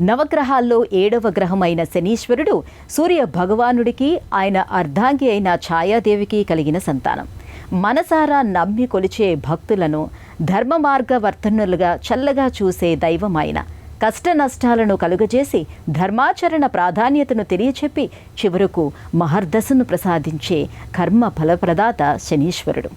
నవగ్రహాల్లో 7వ గ్రహమైన శనీశ్వరుడు సూర్య భగవానుడికి ఆయన అర్ధాంగి అయిన ఛాయాదేవికి కలిగిన సంతానం. మనసారా నమ్మి కొలిచే భక్తులను ధర్మ మార్గవర్తనులుగా చల్లగా చూసే దైవం ఆయన. కష్ట నష్టాలను కలుగజేసి ధర్మాచరణ ప్రాధాన్యతను తెలియచెప్పి చివరకు మహర్దశను ప్రసాదించే కర్మ ఫలప్రదాత శనీశ్వరుడు.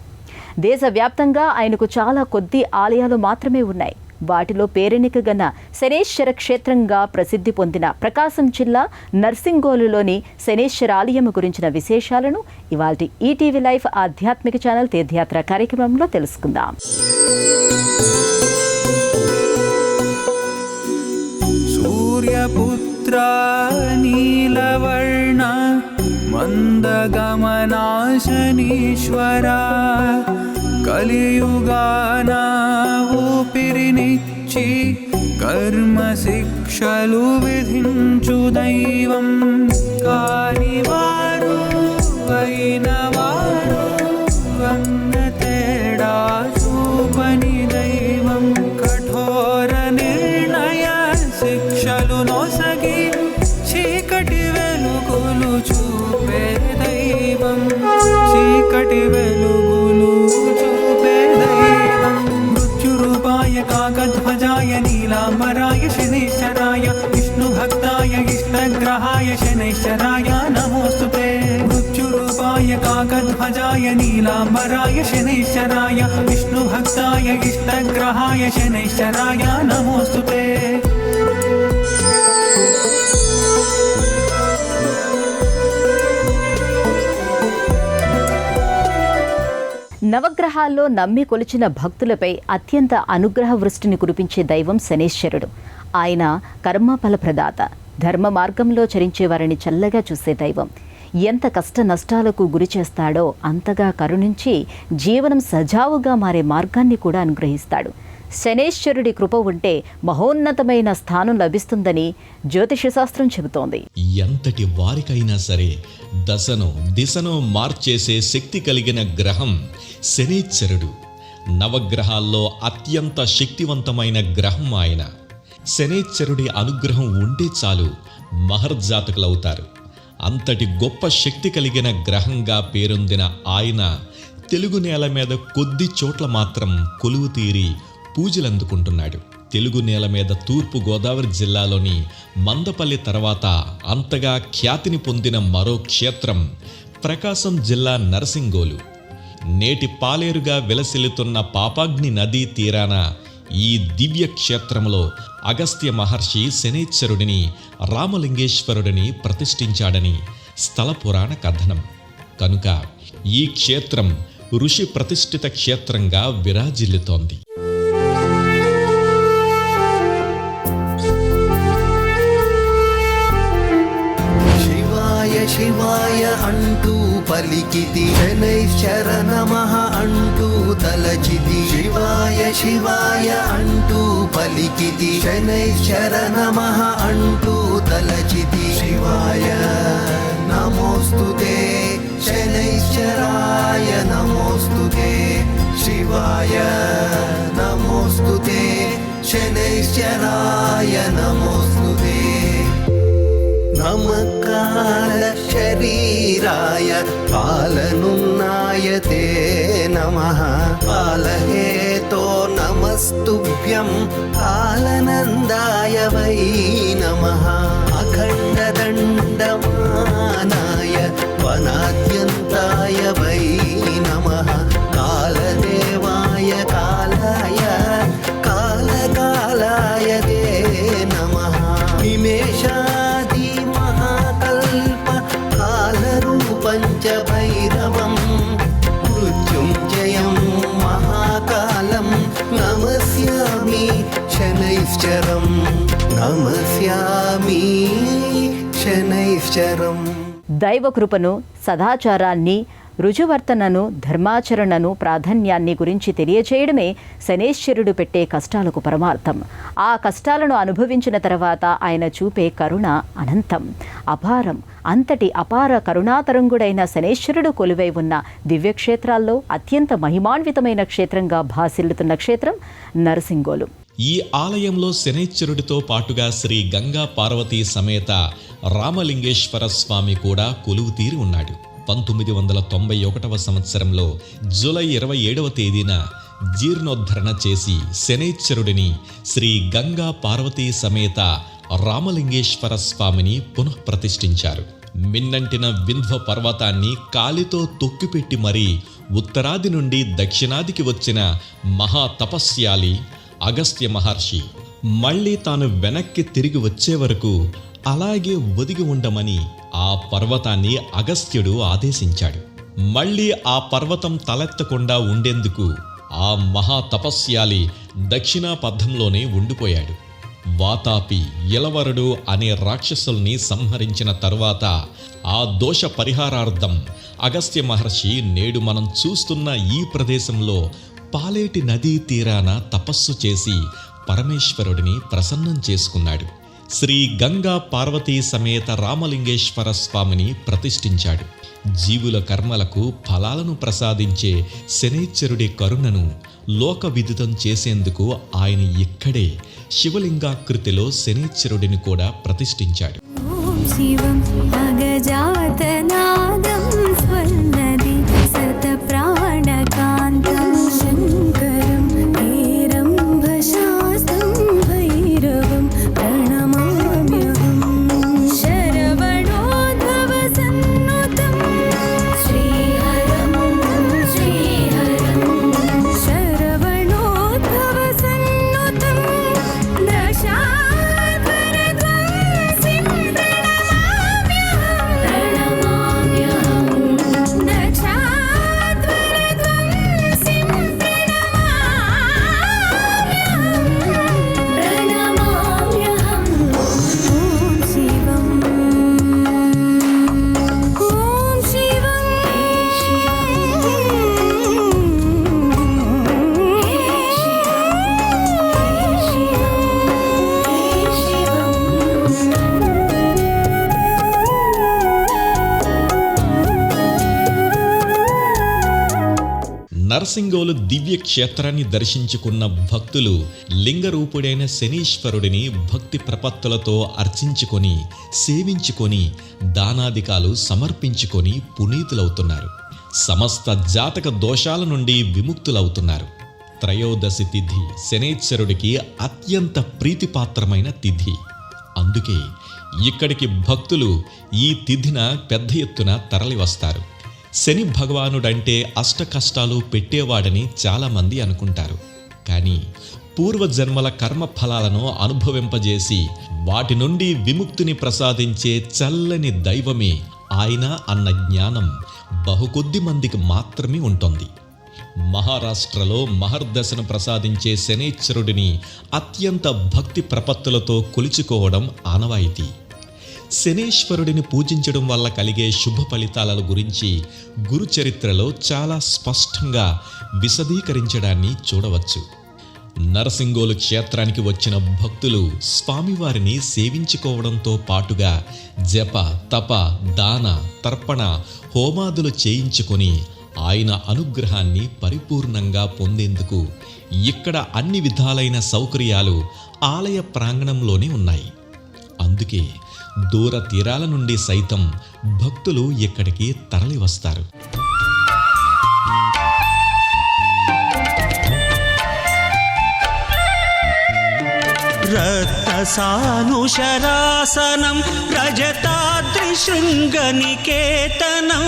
దేశవ్యాప్తంగా ఆయనకు చాలా కొద్ది ఆలయాలు మాత్రమే ఉన్నాయి. వాటిలో పేరెనికగన శనేశ్వర క్షేత్రంగా ప్రసిద్ధి పొందిన ప్రకాశం జిల్లా నర్సింగోలులోని శనేశ్వర ఆలయం గురించిన విశేషాలను ఇవాల్టి ఈటీవీ లైవ్ ఆధ్యాత్మిక ఛానల్ తీర్థయాత్ర కార్యక్రమంలో తెలుసుకుందాం. సూర్యపుత్ర నీలవర్ణ మందగమనా శనీశ్వర కలియుగాన ఊపిరినిచ్చి కర్మ శిక్షలు విధించు దైవం. కానివారు అయినవారు అన్న తేడా చూపని దైవం. కఠోర నిర్ణయ శిక్షలు నొసగి చీకటి వెలుగులు చూపే దైవం. చీకటి వెలుగులు చూపే దైవం. మృత్యురూపాయ కాకధ్వజాయ నీలాంబరాయ శనైశ్చరాయ విష్ణుభక్తాయ ఇష్టగ్రహాయ శనైశ్చరాయ నమోస్తుతే. మృత్యురూపాయ కాకధ్వజాయ నీలాంబరాయ శనైశ్చరాయ విష్ణుభక్తాయ ఇష్టగ్రహాయ శనైశ్చరాయ నమోస్తుతే. నవగ్రహాల్లో నమ్మి కొలిచిన భక్తులపై అత్యంత అనుగ్రహ వృష్టిని కురిపించే దైవం శనేశ్వరుడు. ఆయన కర్మఫల ప్రదాత, ధర్మ మార్గంలో చరించే వారిని చల్లగా చూసే దైవం. ఎంత కష్ట నష్టాలకు గురి చేస్తాడో అంతగా కరుణించి జీవనం సజావుగా మారే మార్గాన్ని కూడా అనుగ్రహిస్తాడు. శనేశ్వరుడి కృప ఉంటే మహోన్నతమైన స్థానం లభిస్తుందని జ్యోతిష శాస్త్రం చెబుతోంది. ఎంతటి వారికైనా సరే దశను దిశను మార్చేసే శక్తి కలిగిన గ్రహం శనేశ్వరుడు. నవగ్రహాల్లో అత్యంత శక్తివంతమైన గ్రహం ఆయన. శనేశ్వరుడి అనుగ్రహం ఉంటే చాలు మహర్జాతకులవుతారు. అంతటి గొప్ప శక్తి కలిగిన గ్రహంగా పేరొందిన ఆయన తెలుగు నేల మీద కొద్ది చోట్ల మాత్రం కొలువు తీరి పూజలందుకుంటున్నాడు. తెలుగు నేల మీద తూర్పు గోదావరి జిల్లాలోని మందపల్లి తర్వాత అంతగా ఖ్యాతిని పొందిన మరో క్షేత్రం ప్రకాశం జిల్లా నర్సింగోలు. నేటి పాలేరుగా విలసిల్లుతున్న పాపాగ్ని నదీ తీరాన ఈ దివ్య క్షేత్రంలో అగస్త్య మహర్షి శనేశ్వరుడిని రామలింగేశ్వరుడిని ప్రతిష్ఠించాడని స్థల పురాణ కథనం. కనుక ఈ క్షేత్రం ఋషి ప్రతిష్ఠిత క్షేత్రంగా విరాజిల్లుతోంది. శివాయ అంటూ పలికితి శనైశ్చర నమః అంటూ తలచితి. శివాయ శివాయ అంటూ పలికితి శనైశ్చర నమః అంటూ తలచితి. శివాయ నమోస్తుతే శనైశ్చరాయ నమోస్తుతే. శివాయ నమోస్తుతే శనైశ్చరాయ నమోస్తుతే. నమకాల శరీరాయ పాలనున్నాయ తే నమః. పాలహేతో నమస్తుభ్యం కాలనందాయ వై నమః. అఖండదండమానాయ వనాద్యంతాయ వై నమః. కాలదేవాయ కాలాయ కాలకాలాయ తే నమః. హిమేషాది మహాకల్ప కాలరూపంచ భైరవం మృత్యుంజయం మహాకాలం నమస్యామి శనైశ్చరం. నమస్యామి శనైశ్చరం. దైవకృపను, సదాచారాన్ని, రుజువర్తనను, ధర్మాచరణను, ప్రాధాన్యాన్ని గురించి తెలియచేయడమే శనేశ్వరుడు పెట్టే కష్టాలకు పరమార్థం. ఆ కష్టాలను అనుభవించిన తర్వాత ఆయన చూపే కరుణ అనంతం, అపారం. అంతటి అపార కరుణాతరంగుడైన శనేశ్వరుడు కొలువై ఉన్న దివ్యక్షేత్రాల్లో అత్యంత మహిమాన్వితమైన క్షేత్రంగా భాసిల్లుతున్న క్షేత్రం నర్సింగోలు. ఈ ఆలయంలో శనైశ్వరుడితో పాటుగా శ్రీ గంగా పార్వతీ సమేత రామలింగేశ్వర స్వామి కూడా కొలువుతీరి ఉన్నాడు. 1991వ సంవత్సరంలో జూలై 27వ తేదీన జీర్ణోద్ధరణ చేసి శనైశ్వరుడిని శ్రీ గంగా పార్వతీ సమేత రామలింగేశ్వర స్వామిని పునఃప్రతిష్ఠించారు. మిన్నంటిన వింధ్వ పర్వతాన్ని కాలితో తొక్కిపెట్టి మరీ ఉత్తరాది నుండి దక్షిణాదికి వచ్చిన మహా తపస్యాలి అగస్త్య మహర్షి మళ్ళీ తాను వెనక్కి తిరిగి వచ్చే వరకు అలాగే ఒదిగి ఉండమని ఆ పర్వతాన్ని అగస్త్యుడు ఆదేశించాడు. మళ్ళీ ఆ పర్వతం తలెత్తకుండా ఉండేందుకు ఆ మహా తపస్యాలి దక్షిణా పథంలోనే ఉండిపోయాడు. వాతాపి, ఇలవరుడు అనే రాక్షసుల్ని సంహరించిన తరువాత ఆ దోష పరిహారార్థం అగస్త్య మహర్షి నేడు మనం చూస్తున్న ఈ ప్రదేశంలో పాలేటి నదీ తీరాన తపస్సు చేసి పరమేశ్వరుడిని ప్రసన్నం చేసుకున్నాడు. శ్రీ గంగా పార్వతీ సమేత రామలింగేశ్వర స్వామిని ప్రతిష్ఠించాడు. జీవుల కర్మలకు ఫలాలను ప్రసాదించే శనైశ్వరుడి కరుణను లోక విదితం చేసేందుకు ఆయన ఇక్కడే శివలింగాకృతిలో శనైశ్వరుడిని కూడా ప్రతిష్ఠించాడు. శివం అగజాతనాదం స్వర్ణది శతప్రాణకాంతం శంకరం హేరంబశాస్తం భైరవం ప్రణమామ్యహం శరవణోద్భవ సన్నుతం శ్రీహరం శరవణోద్భవ సన్నుతం దశావరధ్వంసిం నరసింగోలు దివ్య క్షేత్రాన్ని దర్శించుకున్న భక్తులు లింగరూపుడైన శనీశ్వరుడిని భక్తి ప్రపత్తులతో అర్చించుకొని సేవించుకొని దానాదికాలు సమర్పించుకొని పునీతులవుతున్నారు. సమస్త జాతక దోషాల నుండి విముక్తులవుతున్నారు. త్రయోదశి తిథి శనైశ్వరుడికి అత్యంత ప్రీతిపాత్రమైన తిథి. అందుకే ఇక్కడికి భక్తులు ఈ తిథిన పెద్ద ఎత్తున తరలివస్తారు. శని భగవానుడంటే అష్ట కష్టాలు పెట్టేవాడని చాలామంది అనుకుంటారు. కానీ పూర్వజన్మల కర్మ ఫలాలను అనుభవింపజేసి వాటి నుండి విముక్తిని ప్రసాదించే చల్లని దైవమే ఆయన అన్న జ్ఞానం బహుకొద్ది మందికి మాత్రమే ఉంటుంది. మహారాష్ట్రలో మహర్దశను ప్రసాదించే శనైశ్వరుడిని అత్యంత భక్తి ప్రపత్తులతో కొలుచుకోవడం ఆనవాయితీ. శనైశ్వరుడిని పూజించడం వల్ల కలిగే శుభ ఫలితాల గురించి గురు చరిత్రలో చాలా స్పష్టంగా విశదీకరించడాన్ని చూడవచ్చు. నరసింగోలు క్షేత్రానికి వచ్చిన భక్తులు స్వామివారిని సేవించుకోవడంతో పాటుగా జప, తప, దాన, తర్పణ, హోమాదులు చేయించుకొని ఆయన అనుగ్రహాన్ని పరిపూర్ణంగా పొందేందుకు ఇక్కడ అన్ని విధాలైన సౌకర్యాలు ఆలయ ప్రాంగణంలోనే ఉన్నాయి. అందుకే దూర తీరాల నుండి సైతం భక్తులు ఇక్కడికి తరలి వస్తారు. రత్నసానుశరాసనం రజతాద్రిశృంగనికేతనం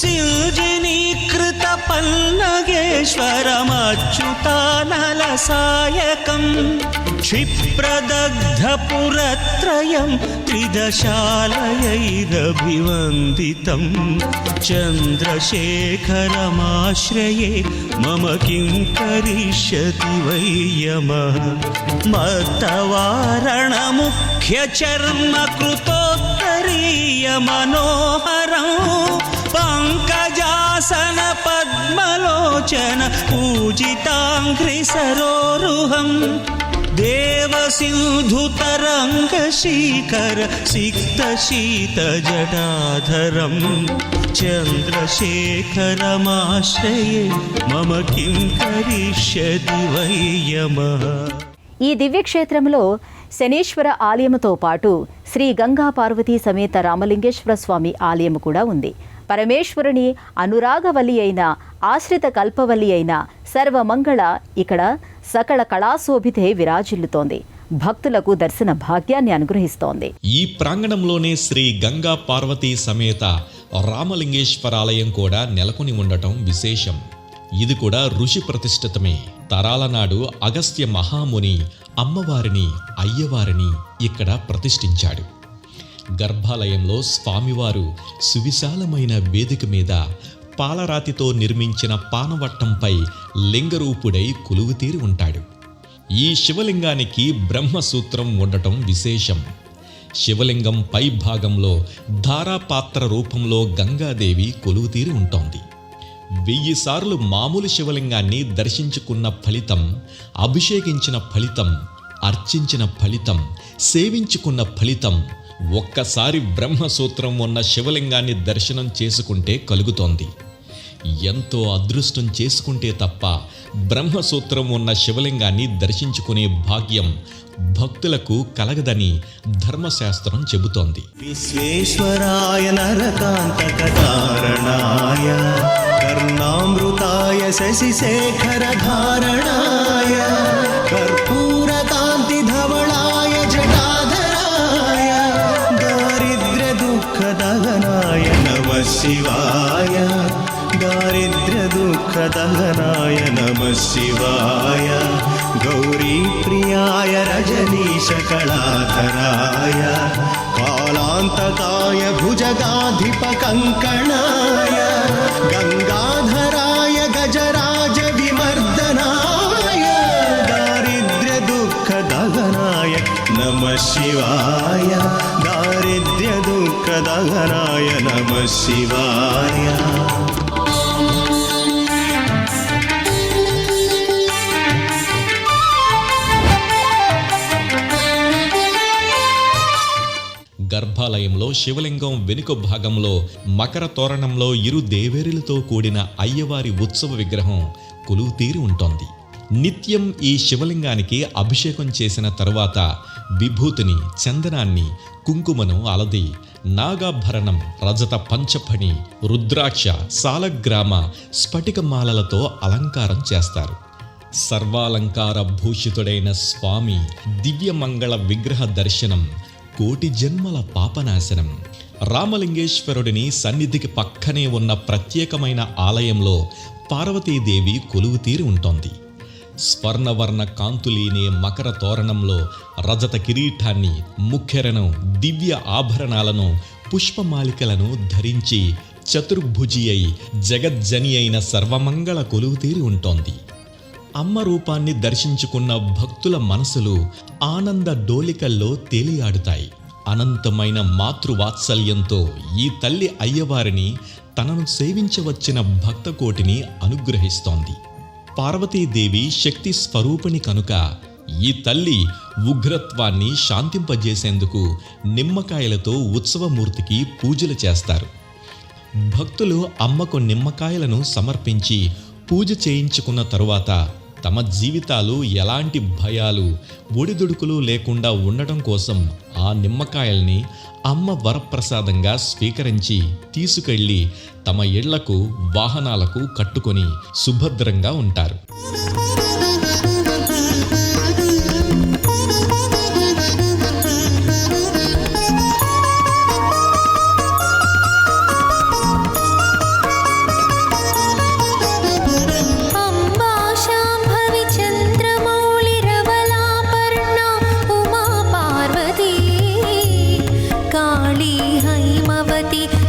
సిల్జినీకృత పల్లగేశ్వరమచ్యుతానలసాయకం క్షిప్రదగ్ధపురత్రయం త్రిదశాలయైరభివందితం చంద్రశేఖరమాశ్రయే మమ కిం కరిష్యతి వై యమః మత్తవారణముఖ్యచర్మకృతోత్తరీయ మనోహరం పంకజాసన పద్మలోచన పూజితాంఘ్రి సరోరుహం దేవసింధుతరంగశీకర సిక్తశీతజటాధరం చంద్రశేఖరమాశ్రయే మమ కిం కరిష్యతి వై యమః. ఈ దివ్యక్షేత్రంలో శనీశ్వర ఆలయముతో పాటు శ్రీ గంగా పార్వతీ సమేత రామలింగేశ్వర స్వామి ఆలయము కూడా ఉంది. పరమేశ్వరుని అనురాగవల్లి అయిన, ఆశ్రిత కల్పవల్లి అయిన సర్వమంగళ ఇక్కడ సకల కళాశోభితే విరాజిల్లుతోంది. భక్తులకు దర్శన భాగ్యాన్ని అనుగ్రహిస్తోంది. ఈ ప్రాంగణంలోనే శ్రీ గంగా పార్వతీ సమేత రామలింగేశ్వరాలయం కూడా నెలకొని ఉండటం విశేషం. ఇది కూడా ఋషి ప్రతిష్ఠితమే. తరాల నాడు అగస్త్య మహాముని అమ్మవారిని, అయ్యవారిని ఇక్కడ ప్రతిష్ఠించాడు. గర్భాలయంలో స్వామివారు సువిశాలమైన వేదిక మీద పాలరాతితో నిర్మించిన పానవట్టంపై లింగరూపుడై కొలువుతీరి ఉంటాడు. ఈ శివలింగానికి బ్రహ్మసూత్రం ఉండటం విశేషం. శివలింగం పై భాగంలో ధారాపాత్ర రూపంలో గంగాదేవి కొలువుతీరి ఉంటోంది. 1000 సార్లు మామూలు శివలింగాన్ని దర్శించుకున్న ఫలితం, అభిషేకించిన ఫలితం, అర్చించిన ఫలితం, సేవించుకున్న ఫలితం ఒక్కసారి బ్రహ్మసూత్రం ఉన్న శివలింగాన్ని దర్శనం చేసుకుంటే కలుగుతోంది. ఎంతో అదృష్టం చేసుకుంటే తప్ప బ్రహ్మసూత్రం ఉన్న శివలింగాన్ని దర్శించుకునే భాగ్యం భక్తులకు కలగదని ధర్మశాస్త్రం చెబుతోంది. విశ్వేశ్వరాయ నరకాంతకతారణాయ కర్ణామృతాయ శశిశేఖరధారణాయ కర్పూరకాంతిధవళాయ జటాధరాయ దారిద్ర్య దుఃఖదహనాయ నమః శివాయ దారిద్ర్య దుఃఖదహనాయ నమః శివాయ గౌరీ ప్రియాయ రజనీశ కళాధరాయ కాలాంతకాయ భుజగాధిప కంకణాయ గంగాధరాయ గజరాజ విమర్దనాయ దారిద్ర్య దుఃఖ దహనాయ నమః శివాయ దారిద్ర్య దుఃఖ దహనాయ నమః శివాయ. గర్భాలయంలో శివలింగం వెనుక భాగంలో మకర తోరణంలో ఇరు దేవేరులతో కూడిన అయ్యవారి ఉత్సవ విగ్రహం కొలువుతీరి ఉంటోంది. నిత్యం ఈ శివలింగానికి అభిషేకం చేసిన తరువాత విభూతిని, చందనాన్ని, కుంకుమను అలది, నాగాభరణం, రజత పంచఫణి, రుద్రాక్ష, సాలగ్రామ, స్ఫటికమాలలతో అలంకారం చేస్తారు. సర్వాలంకార భూషితుడైన స్వామి దివ్యమంగళ విగ్రహ దర్శనం కోటి జన్మల పాపనాశనం. రామలింగేశ్వరుడిని సన్నిధికి పక్కనే ఉన్న ప్రత్యేకమైన ఆలయంలో పార్వతీదేవి కొలువుతీరి ఉంటోంది. స్వర్ణవర్ణ కాంతులీనే మకర తోరణంలో రజత కిరీటాన్ని, ముఖ్యరను, దివ్య ఆభరణాలను, పుష్పమాలికలను ధరించి చతుర్భుజి అయి జగజ్జని అయిన సర్వమంగళ కొలువుతీరి ఉంటోంది. అమ్మ రూపాన్ని దర్శించుకున్న భక్తుల మనసులు ఆనంద డోలికల్లో తేలియాడుతాయి. అనంతమైన మాతృవాత్సల్యంతో ఈ తల్లి అయ్యవారిని, తనను సేవించవచ్చిన భక్తకోటిని అనుగ్రహిస్తోంది. పార్వతీదేవి శక్తి స్వరూపిణి కనుక ఈ తల్లి ఉగ్రత్వాన్ని శాంతింపజేసేందుకు నిమ్మకాయలతో ఉత్సవమూర్తికి పూజలు చేస్తారు. భక్తులు అమ్మకు నిమ్మకాయలను సమర్పించి పూజ చేయించుకున్న తరువాత తమ జీవితాలు ఎలాంటి భయాలు, ఒడిదుడుకులు లేకుండా ఉండటం కోసం ఆ నిమ్మకాయల్ని అమ్మ వరప్రసాదంగా స్వీకరించి తీసుకెళ్లి తమ ఇళ్లకు, వాహనాలకు కట్టుకొని సుభద్రంగా ఉంటారు.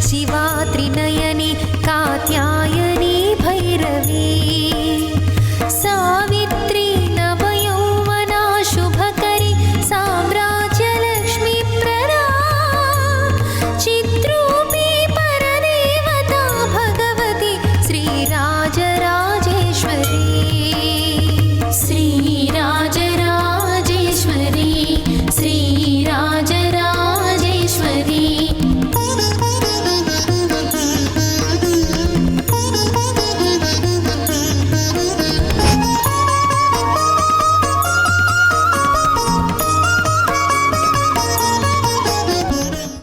शिवा त्रिनयनी कात्यायनी भैरवी सावित्री नवयौवना शुभकरी साम्राज्यलक्ष्मी प्रदा चिद्रूपी परदेवता भगवती श्रीराजराजेश्वरी श्रीराजराजेश्वरी श्रीराजराजेश्वरी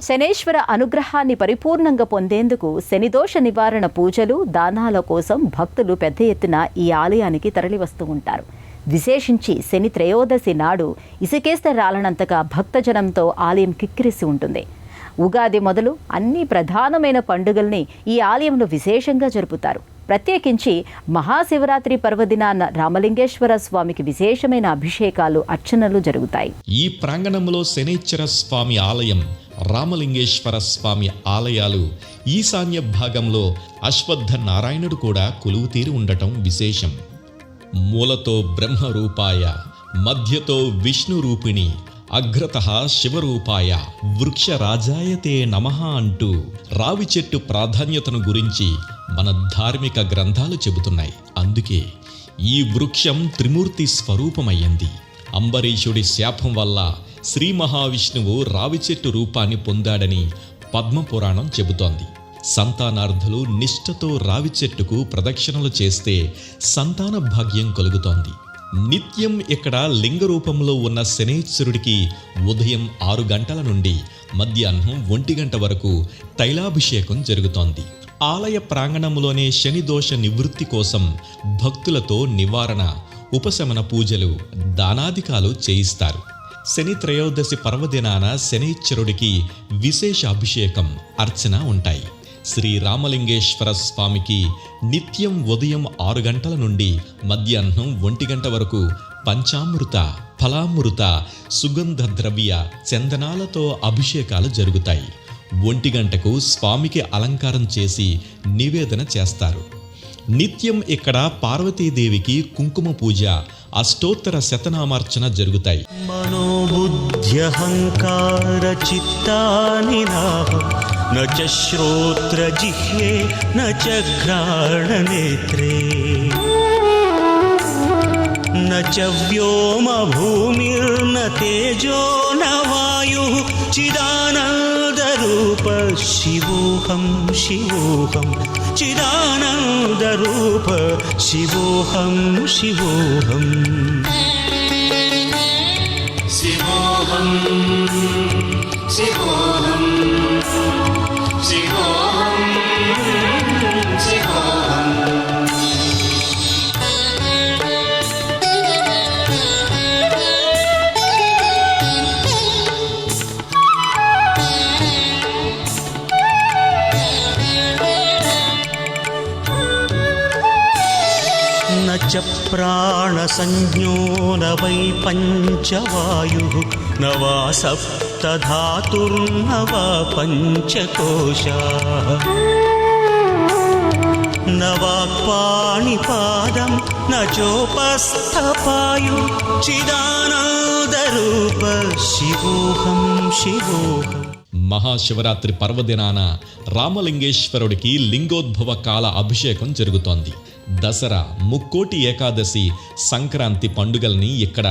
శనేశ్వర అనుగ్రహాన్ని పరిపూర్ణంగా పొందేందుకు శనిదోష నివారణ పూజలు, దానాల కోసం భక్తులు పెద్ద ఎత్తున ఈ ఆలయానికి తరలివస్తూ ఉంటారు. విశేషించి శని త్రయోదశి నాడు ఇసుకేస్తే రాలనంతగా భక్తజనంతో ఆలయం కిక్కిరిసి ఉంటుంది. ఉగాది మొదలు అన్ని ప్రధానమైన పండుగల్ని ఈ ఆలయంలో విశేషంగా జరుపుతారు. ప్రత్యేకించి మహాశివరాత్రి పర్వదినాన రామలింగేశ్వర స్వామికి విశేషమైన అభిషేకాలు, అర్చనలు జరుగుతాయి. ఈ ప్రాంగణంలో శనైశ్వర స్వామి ఆలయం, రామలింగేశ్వర స్వామి ఆలయాలు, ఈశాన్య భాగంలో అశ్వత్థ నారాయణుడు కూడా కొలువుతీరి ఉండటం విశేషం. మూలతో బ్రహ్మరూపాయ, మధ్యతో విష్ణు రూపిణి, అగ్రతః శివరూపాయ వృక్షరాజాయతే నమః అంటూ రావి చెట్టు ప్రాధాన్యతను గురించి మన ధార్మిక గ్రంథాలు చెబుతున్నాయి. అందుకే ఈ వృక్షం త్రిమూర్తి స్వరూపమయ్యింది. అంబరీషుడి శాపం వల్ల శ్రీ మహావిష్ణువు రావి చెట్టు రూపాన్ని పొందాడని పద్మపురాణం చెబుతోంది. సంతానార్థులు నిష్ఠతో రావి చెట్టుకు ప్రదక్షిణలు చేస్తే సంతాన భాగ్యం కలుగుతోంది. నిత్యం ఇక్కడ లింగ రూపంలో ఉన్న శనైశ్వరుడికి ఉదయం 6 గంటల నుండి మధ్యాహ్నం 1 గంట వరకు తైలాభిషేకం జరుగుతోంది. ఆలయ ప్రాంగణంలోనే శని దోష నివృత్తి కోసం భక్తులతో నివారణ, ఉపశమన పూజలు, దానాదికాలు చేయిస్తారు. శని త్రయోదశి పర్వదినాన శనైశ్వరుడికి విశేష అభిషేకం, అర్చన ఉంటాయి. శ్రీ రామలింగేశ్వర స్వామికి నిత్యం ఉదయం 6 గంటల నుండి మధ్యాహ్నం 1 గంట వరకు పంచామృత, ఫలామృత, సుగంధ ద్రవ్య, చందనాలతో అభిషేకాలు జరుగుతాయి. 1 గంటకు స్వామికి అలంకారం చేసి నివేదన చేస్తారు. నిత్యం ఇక్కడ పార్వతీదేవికి కుంకుమ పూజ, అష్టోత్తర శతనామార్చన జరుగుతాయి. మనోబుద్ధ్యహంకార చిత్తాని నాహం న చ శ్రోత్ర జిహ్వే న చ ఘ్రాణనేత్రే న చ వ్యోమ భూమిర్న తేజో న వాయుః చిదానంద రూప శివోహం శివోహం చిదానంద రూప శివోహం శివోహం శివోహం శివోహం శివోహం శివోహం. न च प्राणसंज्ञो न वै पञ्चवायुः न वा सप्तधातुर्न वा पञ्चकोशाः न वाक्पाणिपादं न चोपस्थपायु चिदानन्दरूप शिवोऽहं शिवोऽहम्. మహాశివరాత్రి పర్వదినాన రామలింగేశ్వరుడికి లింగోద్భవ కాల అభిషేకం జరుగుతోంది. దసరా, ముక్కోటి ఏకాదశి, సంక్రాంతి పండుగల్ని ఇక్కడ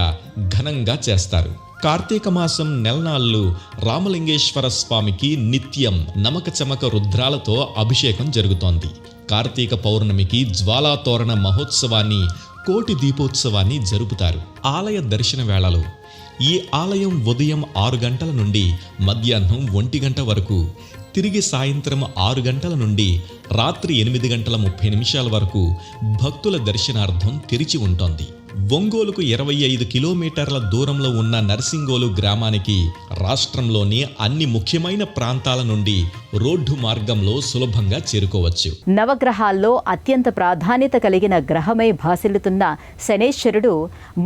ఘనంగా చేస్తారు. కార్తీక మాసం నెలనాళ్ళు రామలింగేశ్వర స్వామికి నిత్యం నమక చమక రుద్రాలతో అభిషేకం జరుగుతోంది. కార్తీక పౌర్ణమికి జ్వాలాతోరణ మహోత్సవాన్ని, కోటి దీపోత్సవాన్ని జరుపుతారు. ఆలయ దర్శన వేళలు ఈ ఆలయం ఉదయం 6 గంటల నుండి మధ్యాహ్నం 1 గంట వరకు, తిరిగి సాయంత్రం 6 గంటల నుండి రాత్రి 8 గంటల 30 నిమిషాల వరకు భక్తుల దర్శనార్థం తెరిచి ఉంటుంది. ఒంగోలుకు 25 కిలోమీటర్ల దూరంలో ఉన్న నర్సింగోలు గ్రామానికి రాష్ట్రంలోని అన్ని ముఖ్యమైన ప్రాంతాల నుండి రోడ్డు మార్గంలో సులభంగా చేరుకోవచ్చు. నవగ్రహాల్లో అత్యంత ప్రాధాన్యత కలిగిన గ్రహమై భాసిల్లుతున్న శనేశ్వరుడు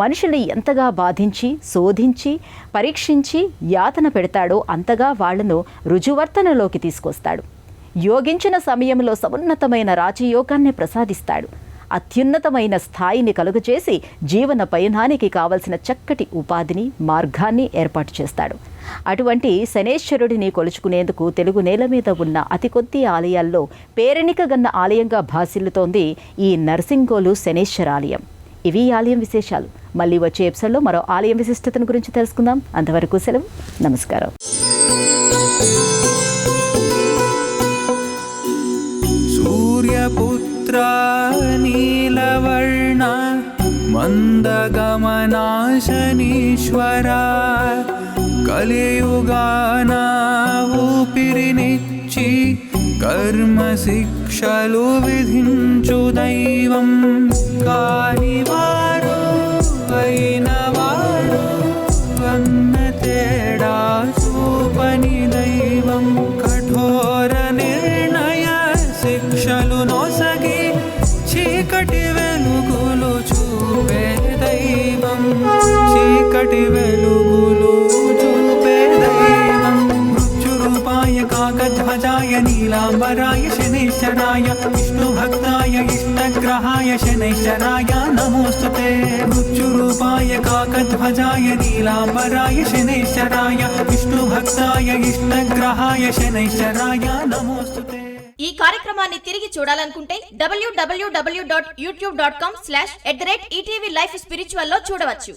మనుషుల్ని ఎంతగా బాధించి, శోధించి, పరీక్షించి యాతన పెడతాడో అంతగా వాళ్లను రుజువర్తనలోకి తీసుకొస్తాడు. యోగించిన సమయంలో సమున్నతమైన రాజయోగాన్ని ప్రసాదిస్తాడు. అత్యున్నతమైన స్థాయిని కలుగజేసి జీవన పయనానికి కావలసిన చక్కటి ఉపాధిని, మార్గాన్ని ఏర్పాటు చేస్తాడు. అటువంటి శనేశ్వరుడిని కొలుచుకునేందుకు తెలుగు నేల మీద ఉన్న అతి కొద్ది ఆలయాల్లో పేరెనికగన్న ఆలయంగా భాసిల్లుతోంది ఈ నర్సింగోలు శనేశ్వర ఆలయం. ఇవి ఆలయం విశేషాలు. మళ్ళీ వచ్చే ఎపిసోడ్లో మరో ఆలయం విశిష్టతను గురించి తెలుసుకుందాం. అంతవరకు సెలవు, నమస్కారం. सूर्यपुत्र नीलवर्ण मन्दगमना शनीश्वरा कलियुगाना ఊపిరినిచ్చి కర్మ శిక్షలు విధించు దైవం కానివారు అయినవారు అన్న తేడా చూపని దైవం కఠోర నిర్ణయ శిక్షలు నొసగి చీకటి వెలుగులు చూపే దైవం చీకటి వెలుగులు చూపే దైవం మృత్యురూపాయ కాకధ్వజాయ నీలాంబరాయ శనైశ్చరాయ విష్ణుభక్తాయ ఇష్టగ్రహాయ శనైశ్చరాయ నమోస్తుతే మృత్యురూపాయ కాకధ్వజాయ నీలాంబరాయ శనైశ్చరాయ విష్ణుభక్తాయ ఇష్టగ్రహాయ శనైశ్చరాయ నమోస్తుతే. ఈ కార్యక్రమాన్ని తిరిగి చూడాలనుకుంటే www.youtube.com/ETV Life Spiritual లో చూడవచ్చు.